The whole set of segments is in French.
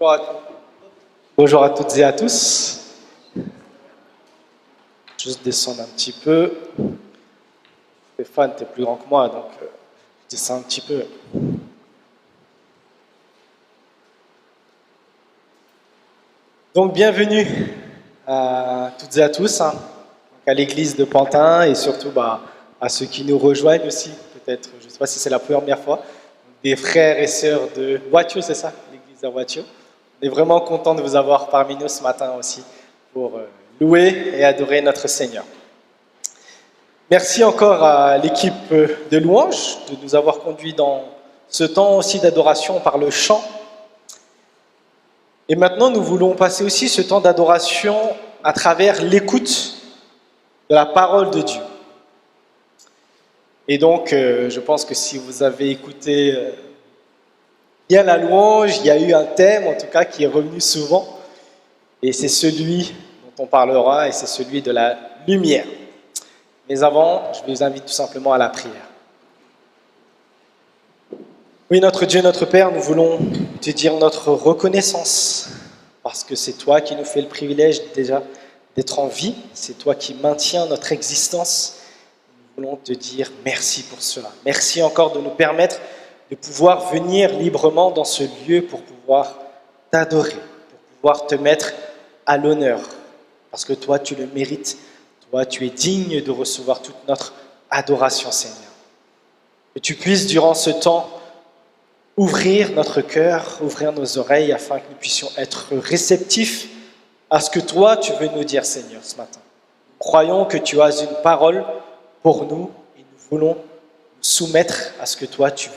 Bonjour à, bonjour à toutes et à tous. Juste descendre un petit peu. Stéphane, t'es plus grand que moi, donc je descends un petit peu. Donc bienvenue à toutes et à tous, à l'église de Pantin et surtout à ceux qui nous rejoignent aussi, peut-être, je ne sais pas si c'est la première fois, des frères et sœurs de Wattio, c'est ça, l'église de Wattio. On est vraiment content de vous avoir parmi nous ce matin aussi pour louer et adorer notre Seigneur. Merci encore à l'équipe de louanges de nous avoir conduits dans ce temps aussi d'adoration par le chant. Et maintenant, nous voulons passer aussi ce temps d'adoration à travers l'écoute de la parole de Dieu. Et donc, je pense que si vous avez écouté bien la louange, il y a eu un thème, en tout cas, qui est revenu souvent. Et c'est celui dont on parlera, et c'est celui de la lumière. Mais avant, je vous invite tout simplement à la prière. Oui, notre Dieu, notre Père, nous voulons te dire notre reconnaissance, parce que c'est toi qui nous fais le privilège déjà d'être en vie, c'est toi qui maintiens notre existence. Nous voulons te dire merci pour cela. Merci encore de nous permettre de pouvoir venir librement dans ce lieu pour pouvoir t'adorer, pour pouvoir te mettre à l'honneur, parce que toi, tu le mérites. Toi, tu es digne de recevoir toute notre adoration, Seigneur. Que tu puisses, durant ce temps, ouvrir notre cœur, ouvrir nos oreilles, afin que nous puissions être réceptifs à ce que toi, tu veux nous dire, Seigneur, ce matin. Nous croyons que tu as une parole pour nous et nous voulons nous soumettre à ce que toi, tu veux.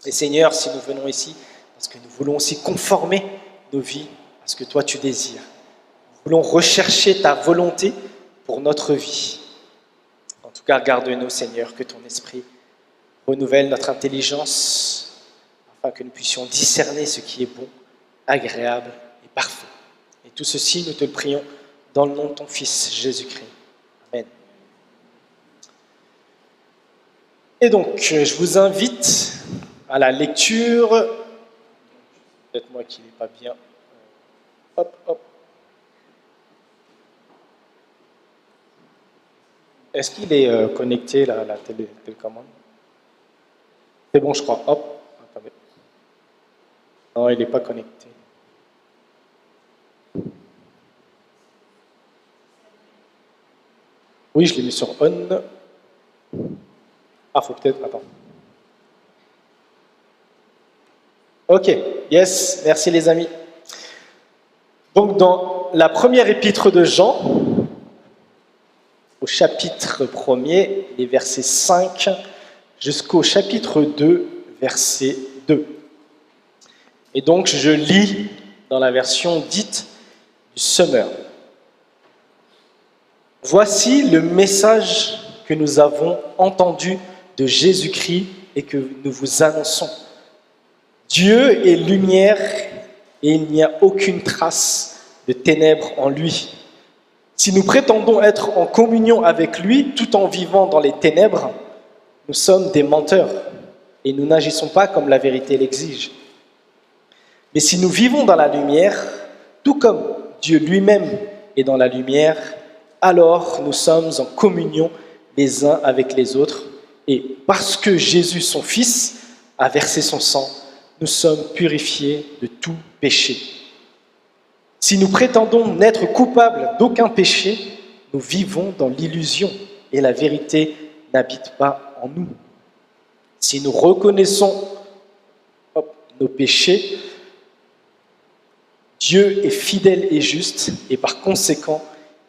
Et Seigneur, si nous venons ici, parce que nous voulons aussi conformer nos vies à ce que toi, tu désires. Nous voulons rechercher ta volonté pour notre vie. En tout cas, garde-nous, Seigneur, que ton esprit renouvelle notre intelligence afin que nous puissions discerner ce qui est bon, agréable et parfait. Et tout ceci, nous te le prions dans le nom de ton Fils, Jésus-Christ. Amen. Et donc, je vous invite à la lecture. Peut-être moi qui ne l'ai pas bien. Hop, hop. Est-ce qu'il est connecté, la télécommande? C'est bon, je crois. Hop, attendez. Non, il n'est pas connecté. Oui, je l'ai mis sur on. Ah, faut peut-être... Attends. Ok, yes, merci les amis. Donc, dans la première épître de Jean, au chapitre 1er, les versets 5 jusqu'au chapitre 2, verset 2. Et donc, je lis dans la version dite du Summer. Voici le message que nous avons entendu de Jésus-Christ et que nous vous annonçons. Dieu est lumière et il n'y a aucune trace de ténèbres en lui. Si nous prétendons être en communion avec lui tout en vivant dans les ténèbres, nous sommes des menteurs et nous n'agissons pas comme la vérité l'exige. Mais si nous vivons dans la lumière, tout comme Dieu lui-même est dans la lumière, alors nous sommes en communion les uns avec les autres. Et parce que Jésus, son Fils, a versé son sang, nous sommes purifiés de tout péché. Si nous prétendons n'être coupables d'aucun péché, nous vivons dans l'illusion et la vérité n'habite pas en nous. Si nous reconnaissons nos péchés, Dieu est fidèle et juste et par conséquent,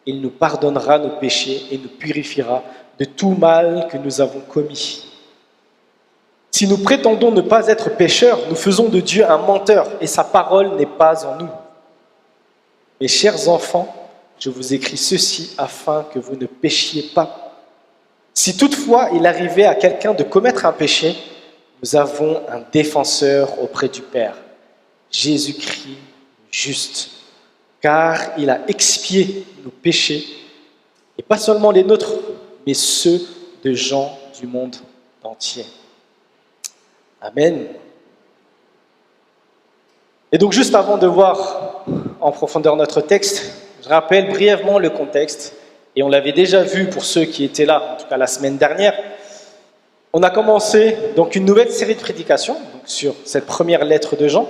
il nous pardonnera nos péchés et nous purifiera de tout mal que nous avons commis. Si nous prétendons ne pas être pécheurs, nous faisons de Dieu un menteur et sa parole n'est pas en nous. Mes chers enfants, je vous écris ceci afin que vous ne péchiez pas. Si toutefois il arrivait à quelqu'un de commettre un péché, nous avons un défenseur auprès du Père, Jésus-Christ juste, car il a expié nos péchés, et pas seulement les nôtres, mais ceux de gens du monde entier. Amen. Et donc juste avant de voir en profondeur notre texte, je rappelle brièvement le contexte, et on l'avait déjà vu pour ceux qui étaient là, en tout cas la semaine dernière. On a commencé donc une nouvelle série de prédications donc sur cette première lettre de Jean,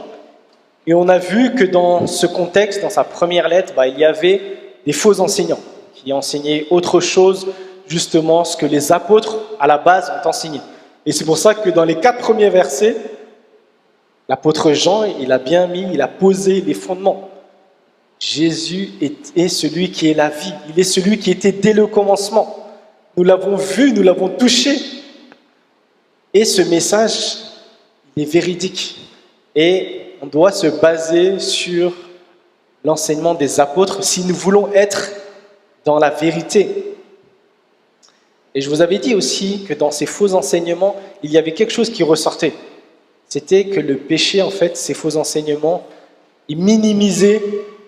et on a vu que dans ce contexte, dans sa première lettre, il y avait des faux enseignants qui enseignaient autre chose, justement ce que les apôtres à la base ont enseigné. Et c'est pour ça que dans les 4 premiers versets, l'apôtre Jean, il a posé les fondements. Jésus est celui qui est la vie, il est celui qui était dès le commencement. Nous l'avons vu, nous l'avons touché. Et ce message, il est véridique. Et on doit se baser sur l'enseignement des apôtres si nous voulons être dans la vérité. Et je vous avais dit aussi que dans ces faux enseignements, il y avait quelque chose qui ressortait. C'était que le péché, en fait, ces faux enseignements, ils minimisaient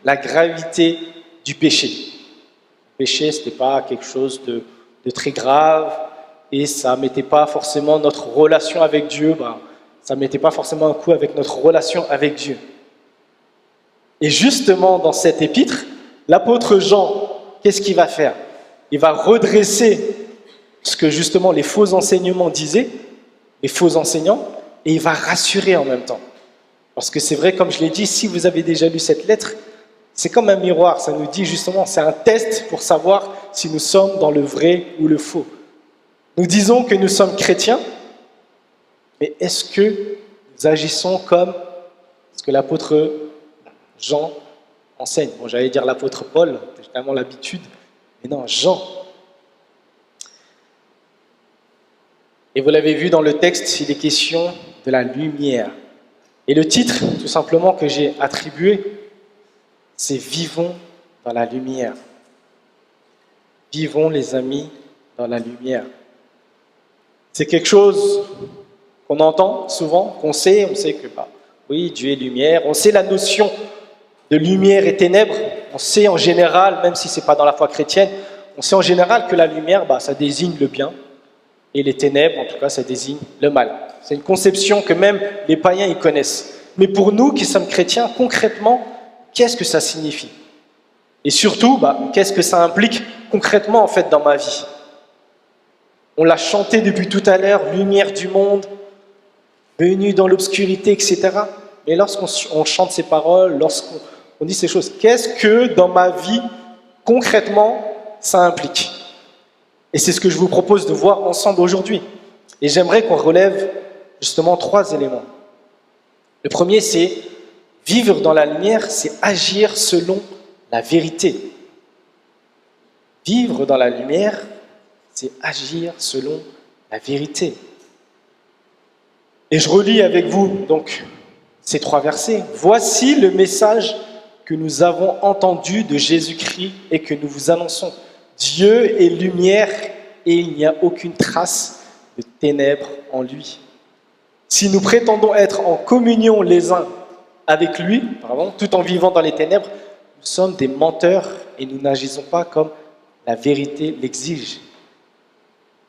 la gravité du péché. Le péché, ce n'était pas quelque chose de très grave et ça ne mettait pas forcément notre relation avec Dieu, ça ne mettait pas forcément un coup avec notre relation avec Dieu. Et justement, dans cet épître, l'apôtre Jean, qu'est-ce qu'il va faire? Il va redresser ce que justement les faux enseignements disaient, les faux enseignants, et il va rassurer en même temps. Parce que c'est vrai, comme je l'ai dit, si vous avez déjà lu cette lettre, c'est comme un miroir, ça nous dit justement, c'est un test pour savoir si nous sommes dans le vrai ou le faux. Nous disons que nous sommes chrétiens, mais est-ce que nous agissons comme ce que l'apôtre Jean enseigne? Bon, j'allais dire l'apôtre Paul, j'ai vraiment l'habitude, mais non, Jean. Et vous l'avez vu dans le texte, il est question de la lumière. Et le titre, tout simplement, que j'ai attribué, c'est « Vivons dans la lumière ». Vivons, les amis, dans la lumière. C'est quelque chose qu'on entend souvent, qu'on sait, on sait que, oui, Dieu est lumière, on sait la notion de lumière et ténèbres, on sait en général, même si ce n'est pas dans la foi chrétienne, on sait en général que la lumière, ça désigne le bien, et les ténèbres, en tout cas, ça désigne le mal. C'est une conception que même les païens ils connaissent. Mais pour nous qui sommes chrétiens, concrètement, qu'est-ce que ça signifie? Et surtout, qu'est-ce que ça implique concrètement en fait dans ma vie? On l'a chanté depuis tout à l'heure, lumière du monde, venue dans l'obscurité, etc. Mais lorsqu'on chante ces paroles, lorsqu'on dit ces choses, qu'est-ce que dans ma vie, concrètement, ça implique? Et c'est ce que je vous propose de voir ensemble aujourd'hui. Et j'aimerais qu'on relève justement 3 éléments. Le premier, c'est vivre dans la lumière, c'est agir selon la vérité. Vivre dans la lumière, c'est agir selon la vérité. Et je relis avec vous donc ces 3 versets. Voici le message que nous avons entendu de Jésus-Christ et que nous vous annonçons. Dieu est lumière et il n'y a aucune trace de ténèbres en lui. Si nous prétendons être en communion les uns avec lui, tout en vivant dans les ténèbres, nous sommes des menteurs et nous n'agissons pas comme la vérité l'exige.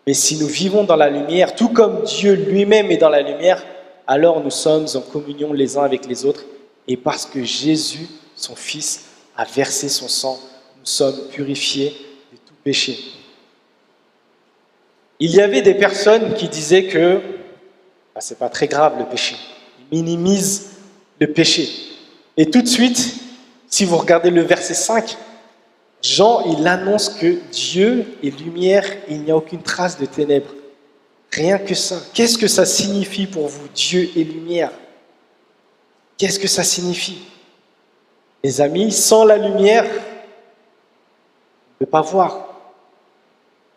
Mais si nous vivons dans la lumière, tout comme Dieu lui-même est dans la lumière, alors nous sommes en communion les uns avec les autres. Et parce que Jésus, son Fils, a versé son sang, nous sommes purifiés de tout péché. Il y avait des personnes qui disaient que c'est pas très grave le péché. Ils minimisent le péché. Et tout de suite, si vous regardez le verset 5, Jean, il annonce que Dieu est lumière et il n'y a aucune trace de ténèbres. Rien que ça. Qu'est-ce que ça signifie pour vous, Dieu est lumière? Qu'est-ce que ça signifie? Les amis, sans la lumière, on ne peut pas voir.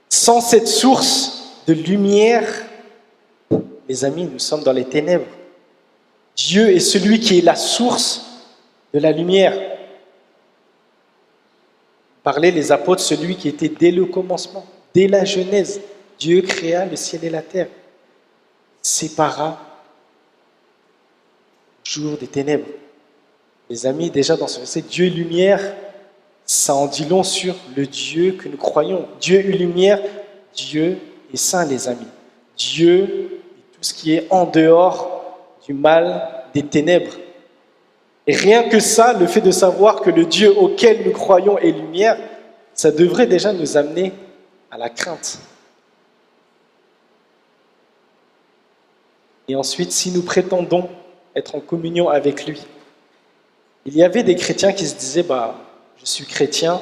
Sans cette source de lumière, les amis, nous sommes dans les ténèbres. Dieu est celui qui est la source de la lumière. Parlaient les apôtres, celui qui était dès le commencement, dès la Genèse. Dieu créa le ciel et la terre, sépara le jour des ténèbres. Les amis, déjà dans ce verset, Dieu est lumière, ça en dit long sur le Dieu que nous croyons. Dieu est lumière, Dieu est saint, les amis. Dieu est tout ce qui est en dehors du mal, des ténèbres. Et rien que ça, le fait de savoir que le Dieu auquel nous croyons est lumière, ça devrait déjà nous amener à la crainte. Et ensuite, si nous prétendons être en communion avec lui, il y avait des chrétiens qui se disaient, je suis chrétien,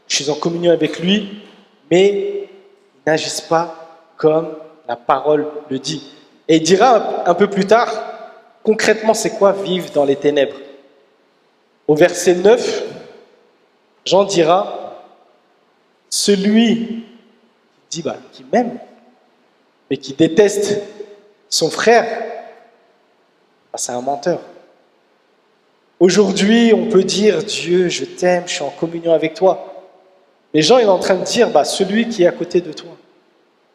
je suis en communion avec lui, mais ils n'agissent pas comme la parole le dit. Et il dira un peu plus tard, concrètement, c'est quoi vivre dans les ténèbres? Au verset 9, Jean dira, celui qui dit qui m'aime, mais qui déteste son frère, c'est un menteur. Aujourd'hui, on peut dire, Dieu, je t'aime, je suis en communion avec toi. Mais Jean est en train de dire, celui qui est à côté de toi,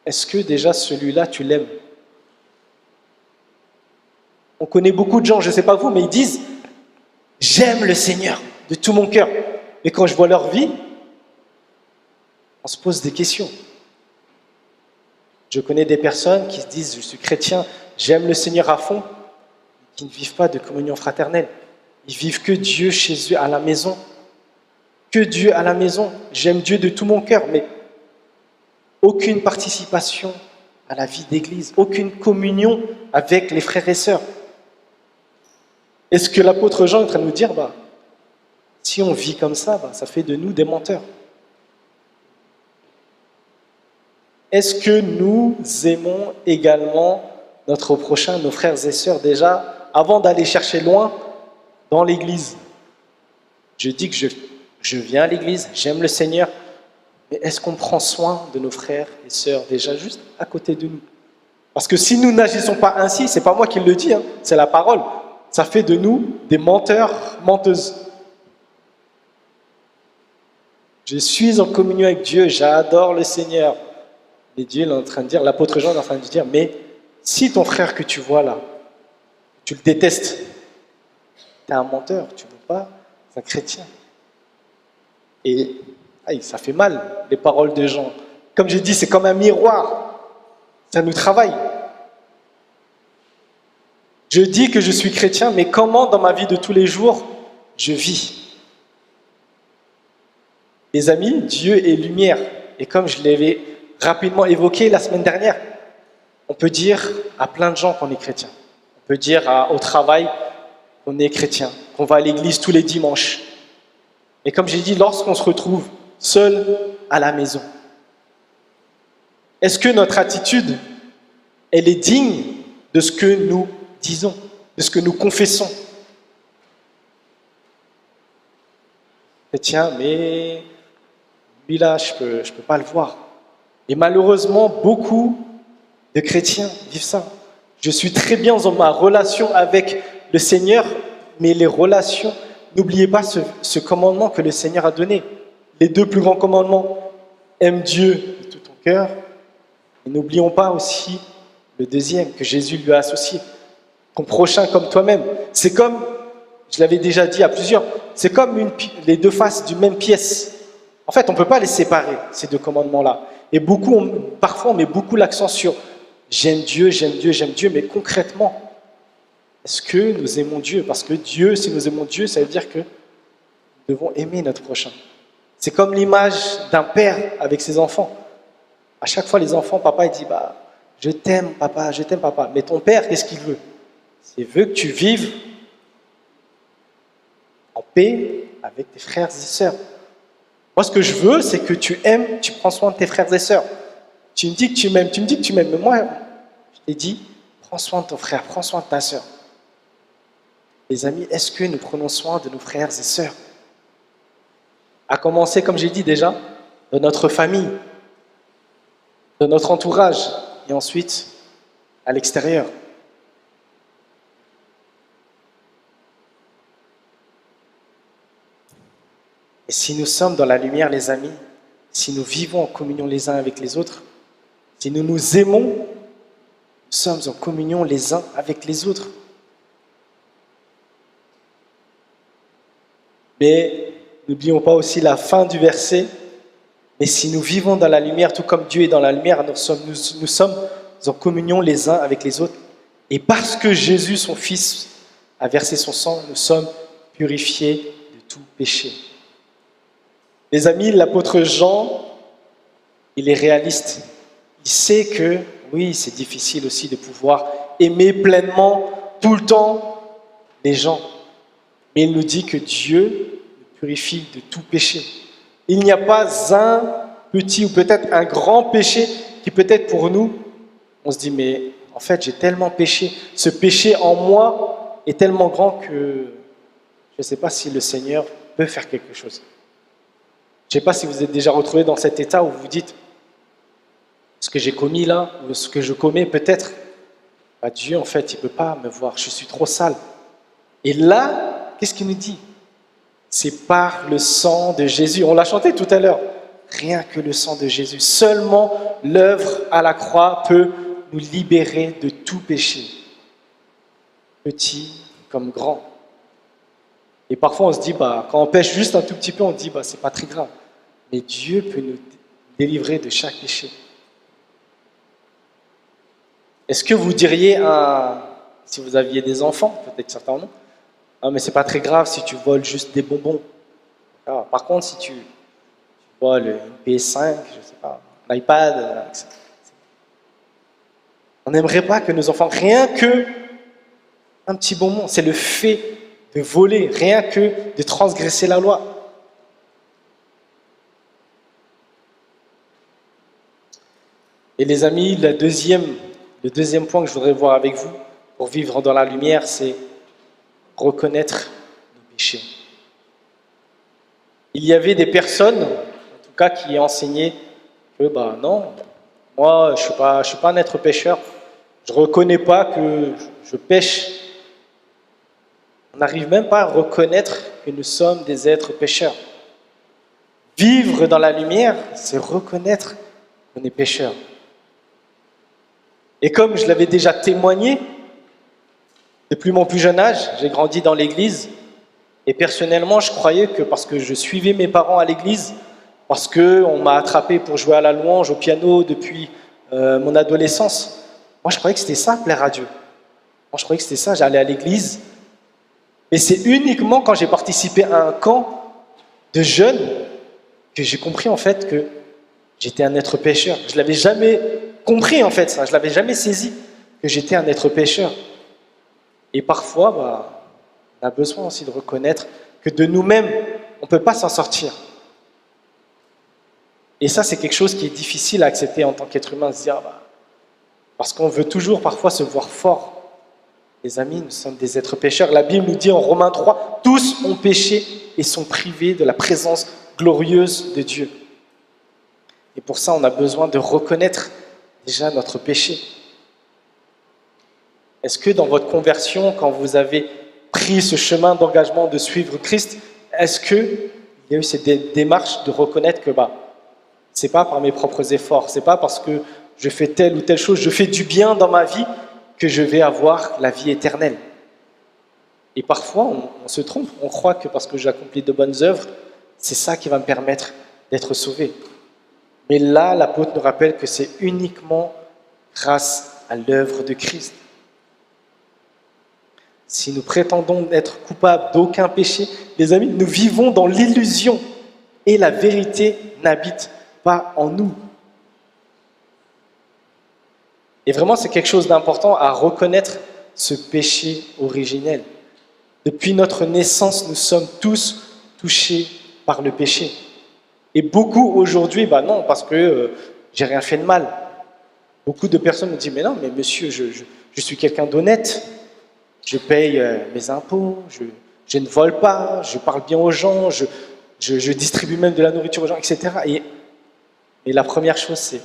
est-ce que déjà celui-là, tu l'aimes? On connaît beaucoup de gens, je ne sais pas vous, mais ils disent, j'aime le Seigneur de tout mon cœur. Mais quand je vois leur vie, on se pose des questions. Je connais des personnes qui se disent, je suis chrétien, j'aime le Seigneur à fond, qui ne vivent pas de communion fraternelle. Ils vivent que Dieu chez eux à la maison. Que Dieu à la maison. J'aime Dieu de tout mon cœur, mais aucune participation à la vie d'église, aucune communion avec les frères et sœurs. Est-ce que l'apôtre Jean est en train de nous dire, si on vit comme ça, ça fait de nous des menteurs? Est-ce que nous aimons également notre prochain, nos frères et sœurs déjà, avant d'aller chercher loin dans l'église? Je dis que je viens à l'église, j'aime le Seigneur, mais est-ce qu'on prend soin de nos frères et sœurs déjà juste à côté de nous? Parce que si nous n'agissons pas ainsi, c'est pas moi qui le dis, c'est la parole. Ça fait de nous des menteurs, menteuses. Je suis en communion avec Dieu, j'adore le Seigneur. Et Dieu est en train de dire, l'apôtre Jean est en train de dire, mais si ton frère que tu vois là, tu le détestes, tu es un menteur, tu ne veux pas, c'est un chrétien. Et ça fait mal, les paroles de Jean. Comme j'ai dit, c'est comme un miroir, ça nous travaille. Je dis que je suis chrétien, mais comment dans ma vie de tous les jours, je vis? Les amis, Dieu est lumière. Et comme je l'avais rapidement évoqué la semaine dernière, on peut dire à plein de gens qu'on est chrétien. On peut dire au travail qu'on est chrétien, qu'on va à l'église tous les dimanches. Et comme j'ai dit, lorsqu'on se retrouve seul à la maison, est-ce que notre attitude, elle est digne de ce que nous disons, de ce que nous confessons? Chrétien, mais lui là, je peux pas le voir. Et malheureusement, beaucoup de chrétiens vivent ça. Je suis très bien dans ma relation avec le Seigneur, mais les relations, n'oubliez pas ce commandement que le Seigneur a donné. Les 2 plus grands commandements, aime Dieu de tout ton cœur, et n'oublions pas aussi le deuxième que Jésus lui a associé, ton prochain comme toi-même. C'est comme, je l'avais déjà dit à plusieurs, c'est comme les 2 faces d'une même pièce. En fait, on ne peut pas les séparer, ces 2 commandements-là. Et parfois, on met beaucoup l'accent sur j'aime Dieu, j'aime Dieu, j'aime Dieu, mais concrètement, est-ce que nous aimons Dieu? Parce que Dieu, si nous aimons Dieu, ça veut dire que nous devons aimer notre prochain. C'est comme l'image d'un père avec ses enfants. À chaque fois, les enfants, papa, il dit, je t'aime, papa, je t'aime, papa. Mais ton père, qu'est-ce qu'il veut? Il veut que tu vives en paix avec tes frères et sœurs. Moi, ce que je veux, c'est que tu aimes, tu prends soin de tes frères et sœurs. Tu me dis que tu m'aimes, mais moi, je t'ai dit, prends soin de ton frère, prends soin de ta sœur. Les amis, est-ce que nous prenons soin de nos frères et sœurs? À commencer, comme j'ai dit déjà, de notre famille, de notre entourage, et ensuite à l'extérieur. Et si nous sommes dans la lumière, les amis, si nous vivons en communion les uns avec les autres, si nous nous aimons, nous sommes en communion les uns avec les autres. Mais n'oublions pas aussi la fin du verset. Mais si nous vivons dans la lumière, tout comme Dieu est dans la lumière, nous sommes en communion les uns avec les autres. Et parce que Jésus, son Fils, a versé son sang, nous sommes purifié de tout péché. Les amis, l'apôtre Jean, il est réaliste. Il sait que, oui, c'est difficile aussi de pouvoir aimer pleinement, tout le temps, les gens. Mais il nous dit que Dieu nous purifie de tout péché. Il n'y a pas un petit ou peut-être un grand péché qui peut-être pour nous, on se dit, mais en fait, j'ai tellement péché. Ce péché en moi est tellement grand que je ne sais pas si le Seigneur peut faire quelque chose. Je ne sais pas si vous êtes déjà retrouvé dans cet état où vous vous dites, ce que j'ai commis là, ou ce que je commets peut-être, bah Dieu en fait il ne peut pas me voir, je suis trop sale. Et là, qu'est-ce qu'il nous dit? C'est par le sang de Jésus. On l'a chanté tout à l'heure. Rien que le sang de Jésus. Seulement l'œuvre à la croix peut nous libérer de tout péché, petit comme grand. Et parfois on se dit, bah, quand on pêche juste un tout petit peu, on se dit, bah, c'est pas très grave. Mais Dieu peut nous délivrer de chaque péché. Est-ce que vous diriez, si vous aviez des enfants, peut-être certains non, ah, mais c'est pas très grave si tu voles juste des bonbons. Ah, par contre, si tu voles une PS5, je sais pas, un iPad, on n'aimerait pas que nos enfants, rien que un petit bonbon, c'est le fait de voler, rien que de transgresser la loi. Et les amis, le deuxième point que je voudrais voir avec vous pour vivre dans la lumière, c'est reconnaître nos péchés. Il y avait des personnes, en tout cas, qui enseignaient que, bah non, moi, je suis pas un être pécheur. Je ne reconnais pas que je pêche. On n'arrive même pas à reconnaître que nous sommes des êtres pécheurs. Vivre dans la lumière, c'est reconnaître qu'on est pécheur. Et comme je l'avais déjà témoigné, depuis mon plus jeune âge, j'ai grandi dans l'église. Et personnellement, je croyais que parce que je suivais mes parents à l'église, parce qu'on m'a attrapé pour jouer à la louange, au piano depuis mon adolescence, moi je croyais que c'était ça, plaire à Dieu. Moi je croyais que c'était ça, j'allais à l'église. Et c'est uniquement quand j'ai participé à un camp de jeunes que j'ai compris en fait que j'étais un être pécheur. Je ne l'avais jamais compris en fait ça, je ne l'avais jamais saisi que j'étais un être pécheur. Et parfois, bah, on a besoin aussi de reconnaître que de nous-mêmes, on ne peut pas s'en sortir. Et ça, c'est quelque chose qui est difficile à accepter en tant qu'être humain, se dire, bah, parce qu'on veut toujours parfois se voir fort. Les amis, nous sommes des êtres pécheurs. La Bible nous dit en Romains 3, tous ont péché et sont privés de la présence glorieuse de Dieu. Et pour ça, on a besoin de reconnaître déjà notre péché. Est-ce que dans votre conversion, quand vous avez pris ce chemin d'engagement de suivre Christ, est-ce qu'il y a eu cette démarche de reconnaître que ce n'est pas par mes propres efforts, ce n'est pas parce que je fais telle ou telle chose, je fais du bien dans ma vie que je vais avoir la vie éternelle. Et parfois, on se trompe, on croit que parce que j'accomplis de bonnes œuvres, c'est ça qui va me permettre d'être sauvé. Mais là, l'apôtre nous rappelle que c'est uniquement grâce à l'œuvre de Christ. Si nous prétendons être coupables d'aucun péché, les amis, nous vivons dans l'illusion et la vérité n'habite pas en nous. Et vraiment, c'est quelque chose d'important à reconnaître ce péché originel. Depuis notre naissance, nous sommes tous touchés par le péché. Et beaucoup aujourd'hui, non, parce que j'ai rien fait de mal. Beaucoup de personnes me disent, mais non, mais monsieur, je suis quelqu'un d'honnête. Je paye mes impôts, je ne vole pas, je parle bien aux gens, je distribue même de la nourriture aux gens, etc. Et la première chose, c'est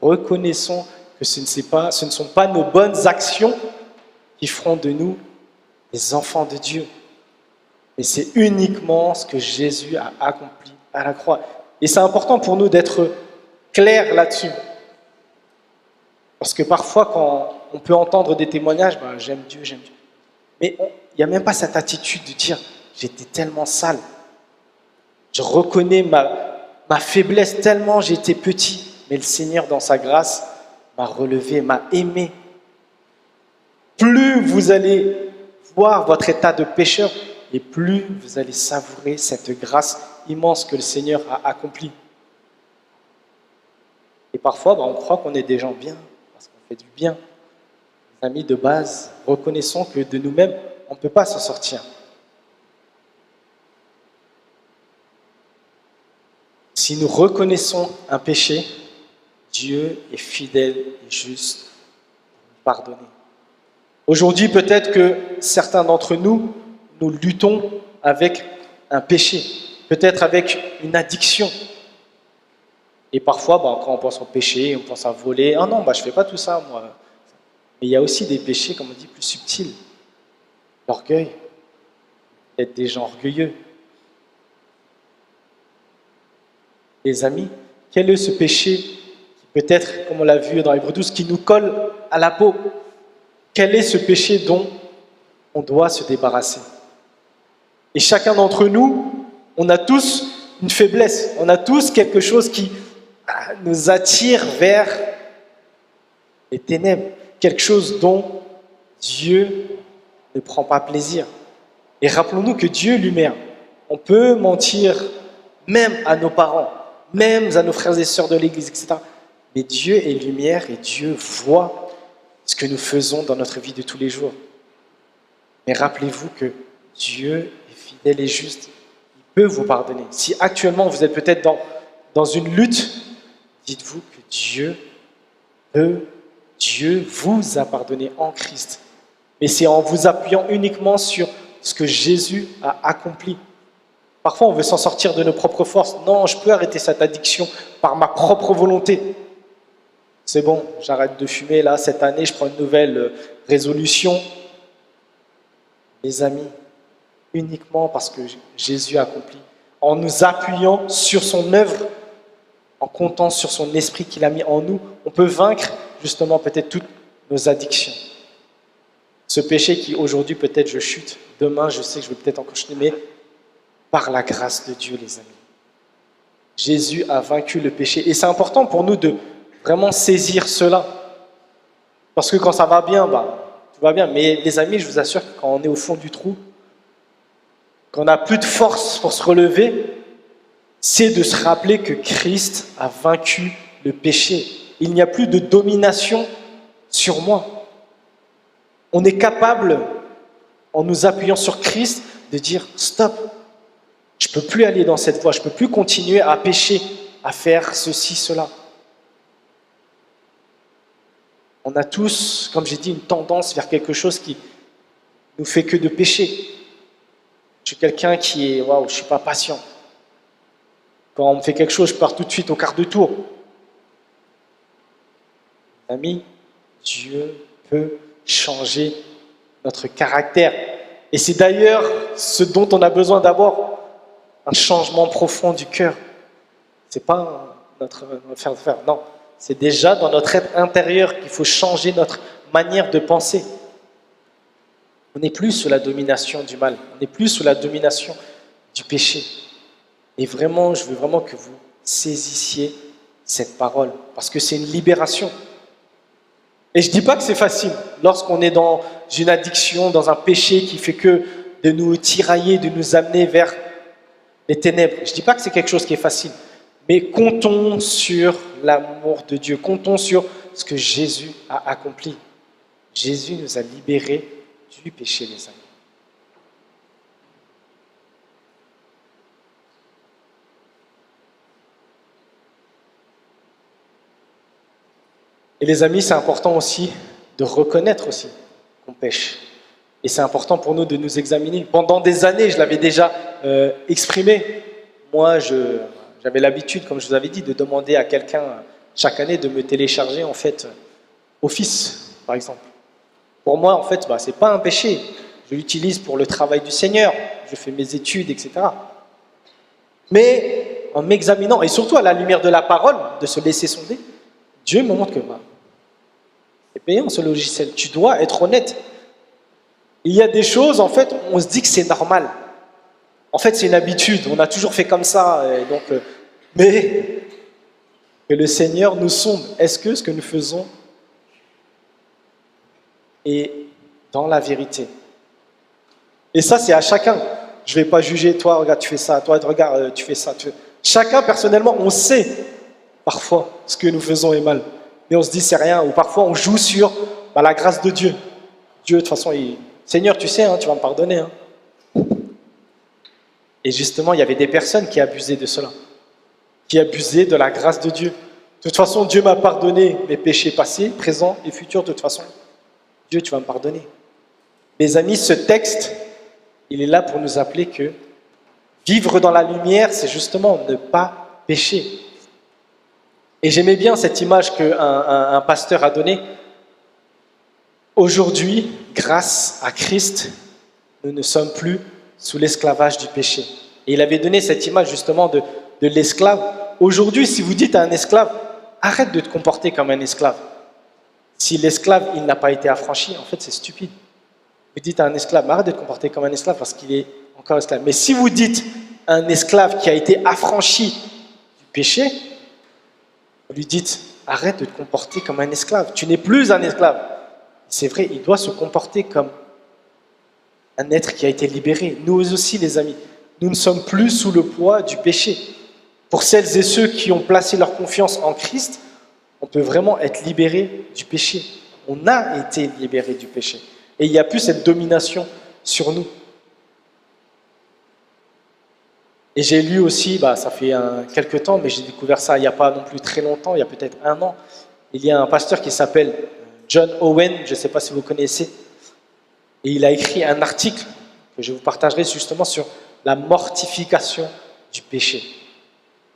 reconnaissons que ce ne sont pas nos bonnes actions qui feront de nous des enfants de Dieu. Mais c'est uniquement ce que Jésus a accompli à la croix. Et c'est important pour nous d'être clairs là-dessus. Parce que parfois, quand on peut entendre des témoignages, j'aime Dieu, j'aime Dieu. Mais il n'y a même pas cette attitude de dire j'étais tellement sale. Je reconnais ma faiblesse tellement j'étais petit. Mais le Seigneur, dans sa grâce, m'a relevé, m'a aimé. Plus vous allez voir votre état de pécheur, et plus vous allez savourer cette grâce immense que le Seigneur a accomplie. Et parfois, on croit qu'on est des gens bien, parce qu'on fait du bien. Les amis, de base, reconnaissons que de nous-mêmes, on ne peut pas s'en sortir. Si nous reconnaissons un péché, Dieu est fidèle et juste pour nous pardonner. Aujourd'hui, peut-être que certains d'entre nous, nous luttons avec un péché, peut-être avec une addiction. Et parfois, quand on pense au péché, on pense à voler. Ah non, je ne fais pas tout ça, moi. Mais il y a aussi des péchés, comme on dit, plus subtils. L'orgueil, être des gens orgueilleux. Les amis, quel est ce péché qui peut-être, comme on l'a vu dans Hébreux 12, qui nous colle à la peau? Quel est ce péché dont on doit se débarrasser? Et chacun d'entre nous, on a tous une faiblesse, on a tous quelque chose qui nous attire vers les ténèbres, quelque chose dont Dieu ne prend pas plaisir. Et rappelons-nous que Dieu est lumière. On peut mentir même à nos parents, même à nos frères et sœurs de l'Église, etc. Mais Dieu est lumière et Dieu voit ce que nous faisons dans notre vie de tous les jours. Mais rappelez-vous que Dieu est fidèle et juste. Il peut vous pardonner. Si actuellement vous êtes peut-être dans une lutte, dites-vous que Dieu vous a pardonné en Christ. Mais c'est en vous appuyant uniquement sur ce que Jésus a accompli. Parfois, on veut s'en sortir de nos propres forces. Non, je peux arrêter cette addiction par ma propre volonté. C'est bon, j'arrête de fumer là, cette année, je prends une nouvelle résolution. Les amis, uniquement parce que Jésus a accompli, en nous appuyant sur son œuvre, en comptant sur son esprit qu'il a mis en nous, on peut vaincre justement peut-être toutes nos addictions. Ce péché qui aujourd'hui peut-être je chute, demain je sais que je vais peut-être encore chuter, mais par la grâce de Dieu, les amis. Jésus a vaincu le péché et c'est important pour nous de vraiment saisir cela. Parce que quand ça va bien, tout va bien. Mais les amis, je vous assure que quand on est au fond du trou, quand on n'a plus de force pour se relever, c'est de se rappeler que Christ a vaincu le péché. Il n'y a plus de domination sur moi. On est capable, en nous appuyant sur Christ, de dire « Stop, je ne peux plus aller dans cette voie, je ne peux plus continuer à pécher, à faire ceci, cela. » On a tous, comme j'ai dit, une tendance vers quelque chose qui nous fait que de pécher. Je suis quelqu'un qui est, je ne suis pas patient. Quand on me fait quelque chose, je pars tout de suite au quart de tour. Amis, Dieu peut changer notre caractère. Et c'est d'ailleurs ce dont on a besoin d'abord, un changement profond du cœur. Ce n'est pas notre faire, non. C'est déjà dans notre être intérieur qu'il faut changer notre manière de penser. On n'est plus sous la domination du mal, on n'est plus sous la domination du péché. Et vraiment, je veux vraiment que vous saisissiez cette parole, parce que c'est une libération. Et je ne dis pas que c'est facile, lorsqu'on est dans une addiction, dans un péché qui fait que de nous tirailler, de nous amener vers les ténèbres. Je ne dis pas que c'est quelque chose qui est facile. Mais comptons sur l'amour de Dieu, comptons sur ce que Jésus a accompli. Jésus nous a libérés du péché, les amis. Et les amis, c'est important aussi de reconnaître aussi qu'on pêche. Et c'est important pour nous de nous examiner. Pendant des années, je l'avais déjà exprimé. Moi, j'avais l'habitude, comme je vous avais dit, de demander à quelqu'un chaque année de me télécharger en fait Office, par exemple. Pour moi, en fait, c'est pas un péché. Je l'utilise pour le travail du Seigneur. Je fais mes études, etc. Mais en m'examinant, et surtout à la lumière de la parole, de se laisser sonder, Dieu me montre que c'est payant ce logiciel. Tu dois être honnête. Il y a des choses, en fait, on se dit que c'est normal. En fait, c'est une habitude. On a toujours fait comme ça. Mais que le Seigneur nous sonde. Est-ce que ce que nous faisons est dans la vérité? Et ça, c'est à chacun. je ne vais pas juger, toi, regarde, tu fais ça, toi, regarde, tu fais ça. Chacun, personnellement, on sait parfois ce que nous faisons est mal. Mais on se dit, c'est rien. Ou parfois, on joue sur la grâce de Dieu. Dieu, de toute façon, Seigneur, tu sais, tu vas me pardonner. Et justement, il y avait des personnes qui abusaient de cela, qui abusaient de la grâce de Dieu. De toute façon, Dieu m'a pardonné mes péchés passés, présents et futurs. De toute façon, Dieu, tu vas me pardonner. Mes amis, ce texte, il est là pour nous appeler que vivre dans la lumière, c'est justement ne pas pécher. Et j'aimais bien cette image qu'un pasteur a donnée. Aujourd'hui, grâce à Christ, nous ne sommes plus sous l'esclavage du péché. Et il avait donné cette image justement de l'esclave. Aujourd'hui, si vous dites à un esclave, arrête de te comporter comme un esclave. Si l'esclave, il n'a pas été affranchi, en fait, c'est stupide. Vous dites à un esclave, arrête de te comporter comme un esclave parce qu'il est encore esclave. Mais si vous dites à un esclave qui a été affranchi du péché, vous lui dites, arrête de te comporter comme un esclave. Tu n'es plus un esclave. C'est vrai, il doit se comporter comme un être qui a été libéré. Nous aussi, les amis, nous ne sommes plus sous le poids du péché. Pour celles et ceux qui ont placé leur confiance en Christ, on peut vraiment être libéré du péché. On a été libéré du péché. Et il n'y a plus cette domination sur nous. Et j'ai lu aussi, ça fait quelques temps, mais j'ai découvert ça il n'y a pas non plus très longtemps, il y a peut-être 1 an. Il y a un pasteur qui s'appelle John Owen, je ne sais pas si vous connaissez, et il a écrit un article que je vous partagerai justement sur la mortification du péché.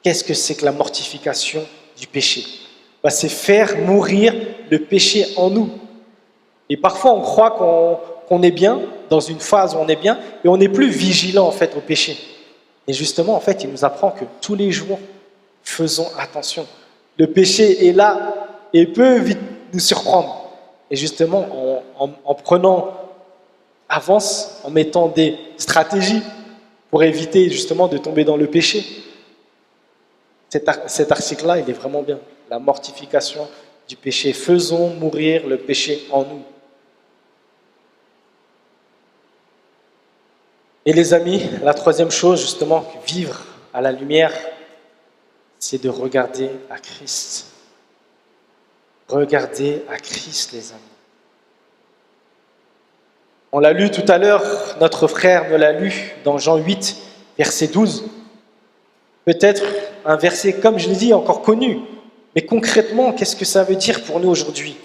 Qu'est-ce que c'est que la mortification du péché? C'est faire mourir le péché en nous. Et parfois, on croit qu'on est bien, dans une phase où on est bien, et on n'est plus vigilant en fait au péché. Et justement, en fait, il nous apprend que tous les jours, faisons attention. Le péché est là et peut vite nous surprendre. Et justement, en prenant avance, en mettant des stratégies pour éviter justement de tomber dans le péché. Cet article-là, il est vraiment bien. La mortification du péché. Faisons mourir le péché en nous. Et les amis, la troisième chose, justement, vivre à la lumière, c'est de regarder à Christ. Regardez à Christ, les amis. On l'a lu tout à l'heure, notre frère me l'a lu dans Jean 8, verset 12. Peut-être un verset, comme je l'ai dit, encore connu. Mais concrètement, qu'est-ce que ça veut dire pour nous aujourd'hui?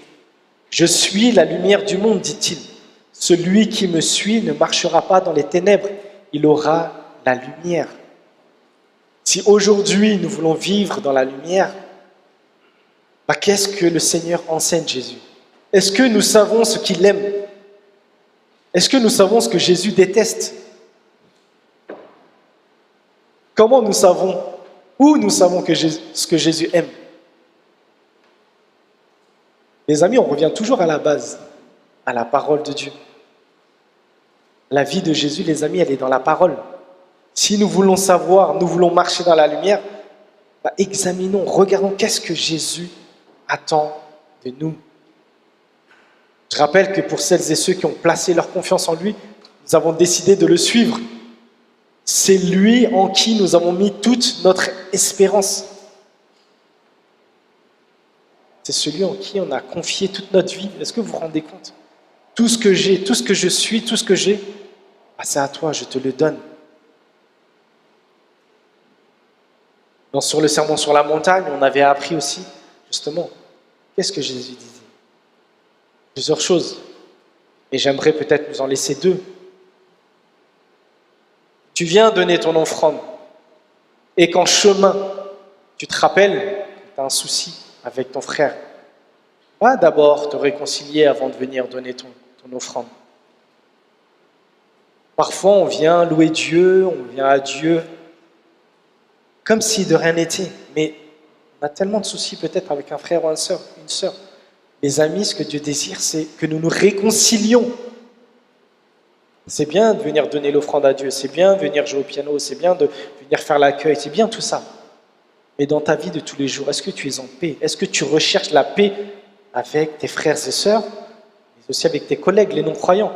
Je suis la lumière du monde, dit-il. Celui qui me suit ne marchera pas dans les ténèbres, il aura la lumière. Si aujourd'hui nous voulons vivre dans la lumière, qu'est-ce que le Seigneur enseigne Jésus? Est-ce que nous savons ce qu'il aime? Est-ce que nous savons ce que Jésus déteste? Comment nous savons? Où nous savons ce que Jésus aime? Les amis, on revient toujours à la base, à la parole de Dieu. La vie de Jésus, les amis, elle est dans la parole. Si nous voulons savoir, nous voulons marcher dans la lumière, examinons, regardons qu'est-ce que Jésus attend de nous. Je rappelle que pour celles et ceux qui ont placé leur confiance en lui, nous avons décidé de le suivre. C'est lui en qui nous avons mis toute notre espérance. C'est celui en qui on a confié toute notre vie. Est-ce que vous vous rendez compte? Tout ce que j'ai, tout ce que je suis, tout ce que j'ai, c'est à toi, je te le donne. Sur le sermon sur la montagne, on avait appris aussi, justement, qu'est-ce que Jésus disait? Plusieurs choses. Et j'aimerais peut-être nous en laisser 2. Tu viens donner ton offrande et qu'en chemin, tu te rappelles que tu as un souci avec ton frère. Va d'abord te réconcilier avant de venir donner ton offrande. Parfois, on vient louer Dieu, on vient à Dieu comme si de rien n'était. Mais on a tellement de soucis peut-être avec un frère ou une sœur. Les amis, ce que Dieu désire, c'est que nous nous réconcilions. C'est bien de venir donner l'offrande à Dieu, c'est bien de venir jouer au piano, c'est bien de venir faire l'accueil, c'est bien tout ça. Mais dans ta vie de tous les jours, est-ce que tu es en paix? Est-ce que tu recherches la paix avec tes frères et sœurs, mais aussi avec tes collègues, les non-croyants?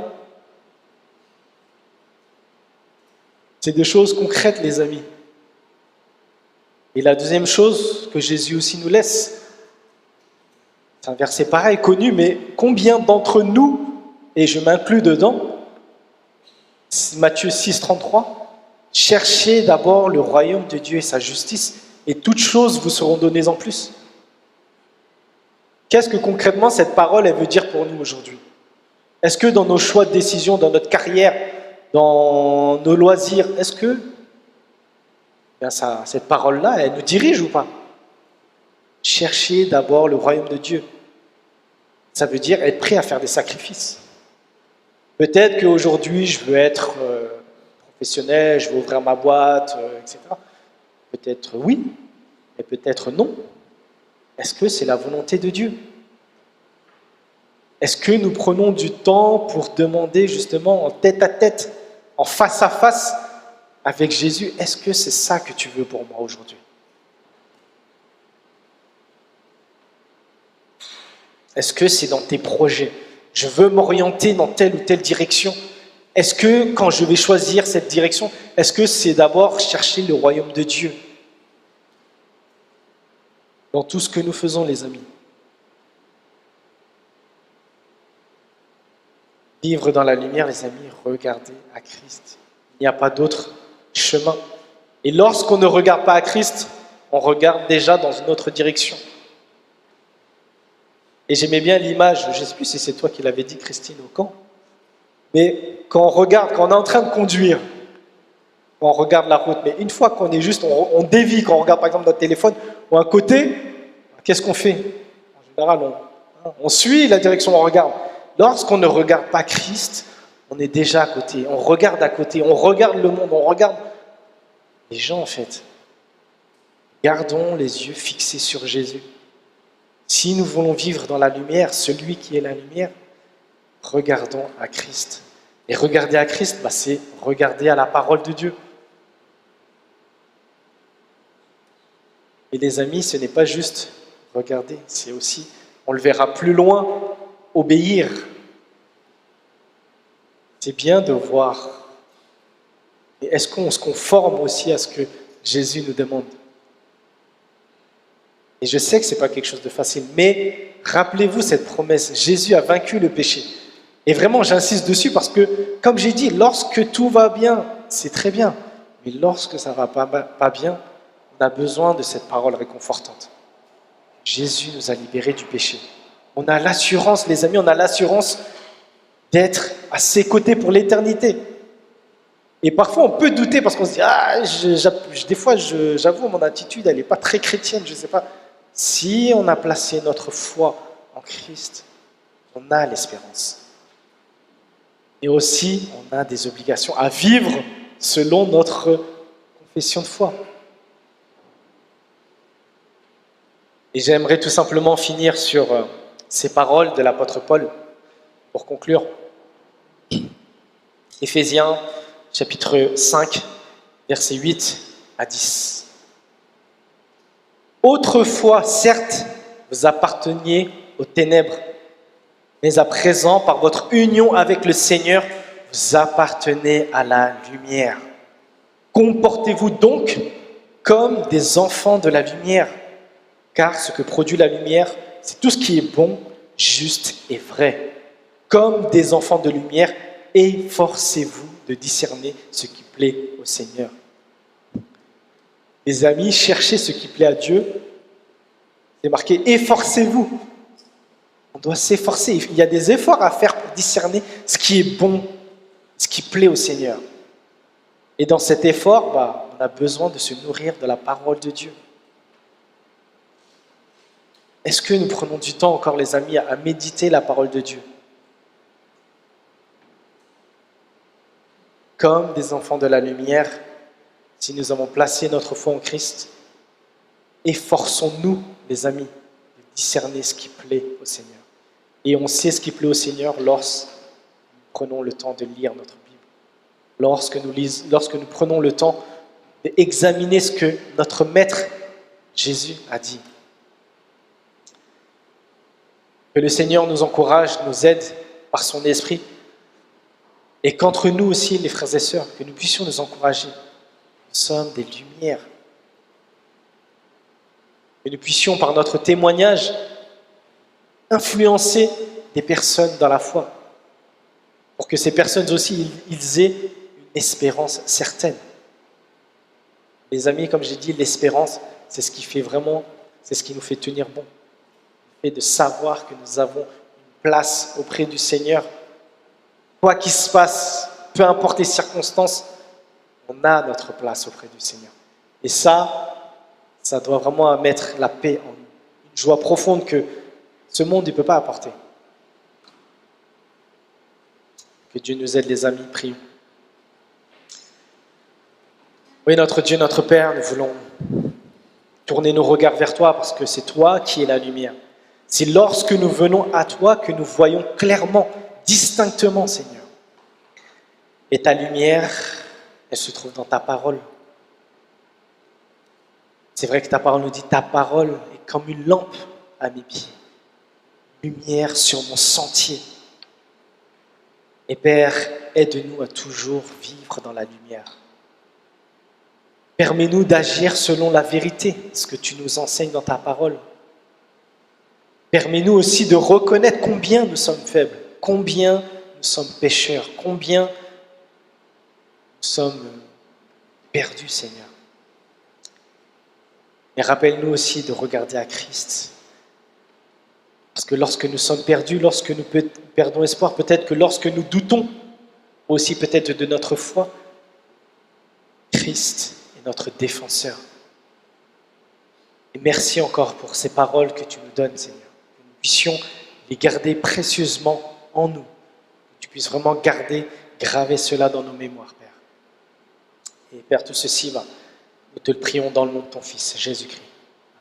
C'est des choses concrètes, les amis. Et la deuxième chose que Jésus aussi nous laisse, c'est un verset pareil, connu, mais combien d'entre nous, et je m'inclus dedans, Matthieu 6, 33, cherchez d'abord le royaume de Dieu et sa justice, et toutes choses vous seront données en plus. Qu'est-ce que concrètement cette parole elle veut dire pour nous aujourd'hui? Est-ce que dans nos choix de décision, dans notre carrière, dans nos loisirs, est-ce que cette parole-là, elle nous dirige ou pas? Cherchez d'abord le royaume de Dieu. Ça veut dire être prêt à faire des sacrifices. Peut-être qu'aujourd'hui, je veux être professionnel, je veux ouvrir ma boîte, etc. Peut-être oui, mais peut-être non. Est-ce que c'est la volonté de Dieu? Est-ce que nous prenons du temps pour demander justement en tête à tête, en face à face avec Jésus, est-ce que c'est ça que tu veux pour moi aujourd'hui? Est-ce que c'est dans tes projets? Je veux m'orienter dans telle ou telle direction. Est-ce que quand je vais choisir cette direction, est-ce que c'est d'abord chercher le royaume de Dieu? Dans tout ce que nous faisons, les amis. Vivre dans la lumière, les amis, regardez à Christ. Il n'y a pas d'autre chemin. Et lorsqu'on ne regarde pas à Christ, on regarde déjà dans une autre direction. Et j'aimais bien l'image, je ne sais plus si c'est toi qui l'avais dit, Christine, au camp, mais quand on regarde, quand on est en train de conduire, quand on regarde la route, mais une fois qu'on est juste, on dévie, quand on regarde par exemple notre téléphone ou un côté, qu'est-ce qu'on fait? En général, on suit la direction, on regarde. Lorsqu'on ne regarde pas Christ, on est déjà à côté, on regarde à côté, on regarde le monde, on regarde les gens en fait. Gardons les yeux fixés sur Jésus. Si nous voulons vivre dans la lumière, celui qui est la lumière, regardons à Christ. Et regarder à Christ, c'est regarder à la parole de Dieu. Et les amis, ce n'est pas juste regarder, c'est aussi, on le verra plus loin, obéir. C'est bien de voir. Et est-ce qu'on se conforme aussi à ce que Jésus nous demande? Et je sais que ce n'est pas quelque chose de facile, mais rappelez-vous cette promesse, Jésus a vaincu le péché. Et vraiment, j'insiste dessus parce que, comme j'ai dit, lorsque tout va bien, c'est très bien. Mais lorsque ça ne va pas bien, on a besoin de cette parole réconfortante. Jésus nous a libérés du péché. On a l'assurance, les amis, on a l'assurance d'être à ses côtés pour l'éternité. Et parfois, on peut douter parce qu'on se dit, des fois, j'avoue, mon attitude, elle n'est pas très chrétienne, je ne sais pas. Si on a placé notre foi en Christ, on a l'espérance. Et aussi, on a des obligations à vivre selon notre confession de foi. Et j'aimerais tout simplement finir sur ces paroles de l'apôtre Paul pour conclure. Éphésiens, chapitre 5, versets 8 à 10. Autrefois, certes, vous apparteniez aux ténèbres, mais à présent, par votre union avec le Seigneur, vous appartenez à la lumière. Comportez-vous donc comme des enfants de la lumière, car ce que produit la lumière, c'est tout ce qui est bon, juste et vrai. Comme des enfants de lumière, efforcez-vous de discerner ce qui plaît au Seigneur. Les amis, cherchez ce qui plaît à Dieu. C'est marqué, efforcez-vous. On doit s'efforcer. Il y a des efforts à faire pour discerner ce qui est bon, ce qui plaît au Seigneur. Et dans cet effort, on a besoin de se nourrir de la parole de Dieu. Est-ce que nous prenons du temps encore, les amis, à méditer la parole de Dieu? Comme des enfants de la lumière, si nous avons placé notre foi en Christ, efforçons-nous, les amis, de discerner ce qui plaît au Seigneur. Et on sait ce qui plaît au Seigneur lorsque nous prenons le temps de lire notre Bible, lorsque nous prenons le temps d'examiner ce que notre Maître Jésus a dit. Que le Seigneur nous encourage, nous aide par son esprit Et qu'entre nous aussi, les frères et sœurs, que nous puissions nous encourager. Nous sommes des lumières. Que nous puissions, par notre témoignage, influencer des personnes dans la foi. Pour que ces personnes aussi, ils aient une espérance certaine. Les amis, comme j'ai dit, l'espérance, c'est ce qui fait vraiment, c'est ce qui nous fait tenir bon. Le fait de savoir que nous avons une place auprès du Seigneur. Quoi qu'il se passe, peu importe les circonstances, on a notre place auprès du Seigneur. Et ça doit vraiment mettre la paix en nous. Une joie profonde que ce monde ne peut pas apporter. Que Dieu nous aide, les amis, prions. Oui, notre Dieu, notre Père, nous voulons tourner nos regards vers toi parce que c'est toi qui es la lumière. C'est lorsque nous venons à toi que nous voyons clairement, distinctement, Seigneur. Et ta lumière, elle se trouve dans ta parole. C'est vrai que ta parole nous dit, ta parole est comme une lampe à mes pieds, lumière sur mon sentier. Et Père, aide-nous à toujours vivre dans la lumière. Permets-nous d'agir selon la vérité, ce que tu nous enseignes dans ta parole. Permets-nous aussi de reconnaître combien nous sommes faibles, combien nous sommes pécheurs, combien nous sommes perdus, Seigneur. Et rappelle-nous aussi de regarder à Christ. Parce que lorsque nous sommes perdus, lorsque nous perdons espoir, peut-être que lorsque nous doutons aussi peut-être de notre foi, Christ est notre défenseur. Et merci encore pour ces paroles que tu nous donnes, Seigneur. Que nous puissions les garder précieusement en nous. Que tu puisses vraiment graver cela dans nos mémoires, Père. Et Père, tout ceci, nous te le prions dans le nom de ton Fils, Jésus-Christ.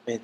Amen.